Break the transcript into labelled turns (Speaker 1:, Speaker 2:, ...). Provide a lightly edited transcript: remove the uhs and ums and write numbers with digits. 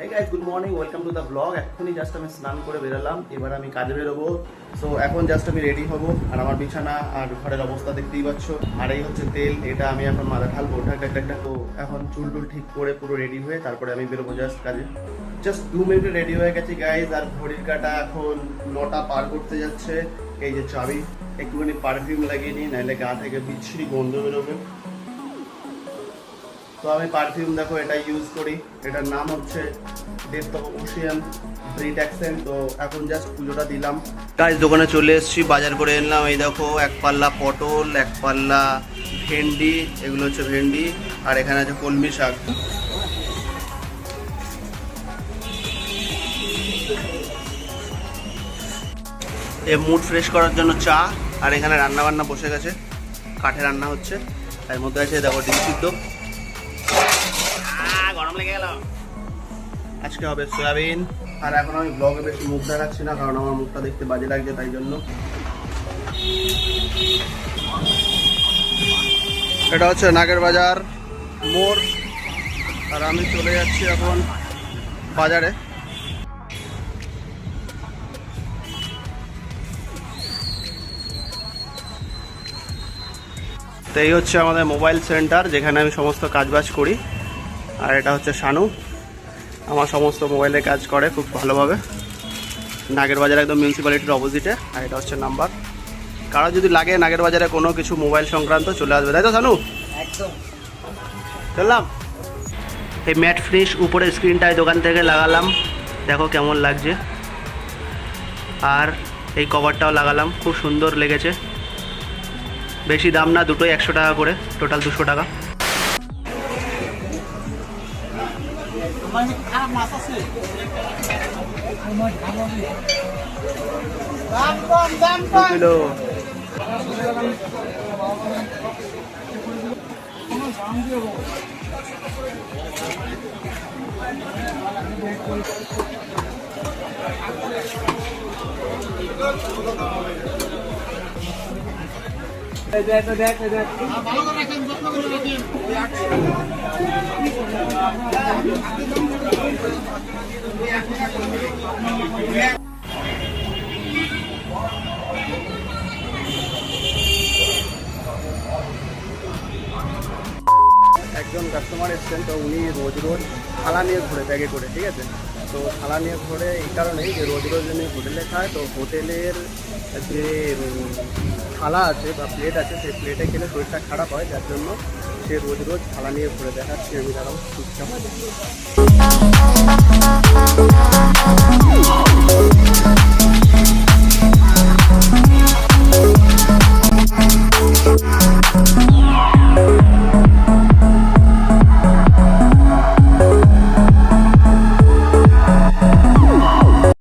Speaker 1: Hey guys, good morning. Welcome to the vlog. এখনই just আমি স্নান করে বেরোলাম, এবার আমি কাজে বেরোবো। সো এখন জাস্ট আমি রেডি হব, আর আমার বিছানা আর ঘরের অবস্থা দেখতেই পাচ্ছ। আর এই হচ্ছে তেল, এটা আমি এখন মাথা ঢালবো একটা। তো এখন চুল ঠিক করে পুরো রেডি হয়ে তারপরে আমি বেরোবো জাস্ট কাজে। জাস্ট 2 মিনিটে রেডি হয়ে গেছি গাইজ, আর ঘড়ির কাঁটা এখন 9টা পার করতে যাচ্ছে। এই যে চাবি, একটুখানি পারফিউম লাগিয়ে নিই, নাহলে গা থেকে বিচ্ছিরি গন্ধ বেরোবে। তো আমি পারফিউম দেখো এটা ইউজ করি, এটার নাম হচ্ছে ডেপথ অফ ওশিয়ান ব্রিট অ্যাকসেন্ট। তো এখন জাস্ট পুজোটা দিলাম গাইজ, দোকানে চলে এসেছি, বাজার করে এনলাম। এই দেখো 1 পাল্লা পটল, 1 পাল্লা ভেন্ডি, এগুলো হচ্ছে ভেন্ডি, আর এখানে আছে কলমি শাক। এ মুড ফ্রেশ করার জন্য চা, আর এখানে রান্না বান্না বসে গেছে, কাঠে রান্না হচ্ছে। তার মধ্যে আছে দেখো ডিম সিদ্ধ, গরম লেগে গেল। আজকে হবে সয়াবিন। আর এখন আমি ব্লগে বেশি মুখ দেখাচ্ছি না, কারণ আমার মুখটা দেখতে বাজে লাগছে, তাই জন্য। এটা হচ্ছে নাগের বাজার মোড়, আর আমি চলে যাচ্ছি এখন বাজারে। তো এই হচ্ছে আমাদের মোবাইল সেন্টার, যেখানে আমি সমস্ত কাজবাজ করি। আর এটা হচ্ছে শানু, আমার সমস্ত মোবাইলে কাজ করে খুব ভালোভাবে। নাগের বাজার একদম মিউনিসিপ্যালিটির অপোজিটে। আর এটা হচ্ছে নাম্বার, কারো যদি লাগে নাগের বাজারে কোনো কিছু মোবাইল সংক্রান্ত চলে আসবে, তাই তো শানু? একদম চললাম। এই ম্যাট ফিনিশ উপরে স্ক্রিনটায় দোকান থেকে লাগালাম, দেখো কেমন লাগছে। আর এই কভারটাও লাগালাম, খুব সুন্দর লেগেছে। বেশি দাম না, দুটোই 100 টাকা করে, টোটাল 200 টাকা। একজন কাস্টমার এসছেন, তো উনি রোজ থালা নিয়ে ঘোরে ব্যাগে করে, ঠিক আছে? তো থালা নিয়ে ঘোরে এই কারণেই যে রোজ উনি হোটেলে খায়, তো হোটেলের যে থালা আছে বা প্লেট আছে, সেই প্লেটে খেলে শরীরটা খারাপ হয়, যার জন্য সে রোজ থালা নিয়ে ঘুরে। দেখাচ্ছি আমি, দাঁড়াও চুপচাপ।